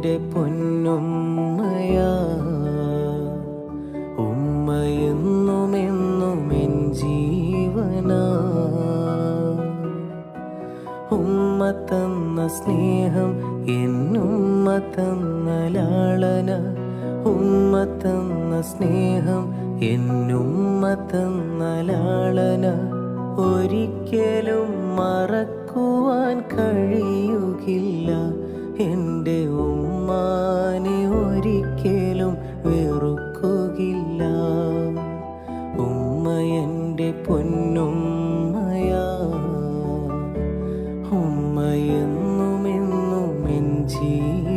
എൻ്റെ പൊന്നുമ്മയാ. ഉമ്മയെന്നുമെന്നും എൻ ജീവനാ. ഉമ്മ തന്ന സ്നേഹം എന്നുമ്മ തന്ന ലാളന. ഉമ്മ തന്ന സ്നേഹം എന്നുമ്മ തന്ന ലാളന. ഒരിക്കലും മറക്കുവാൻ കഴിയുകില്ല എൻ്റെ ഉമ്മാനെ, ഒരിക്കലും വെറുക്കുകയില്ല. ഉമ്മ എൻ്റെ പൊന്നുമ്മയാ. ഉമ്മയെന്നുമെന്നും എൻ ജീവനാ.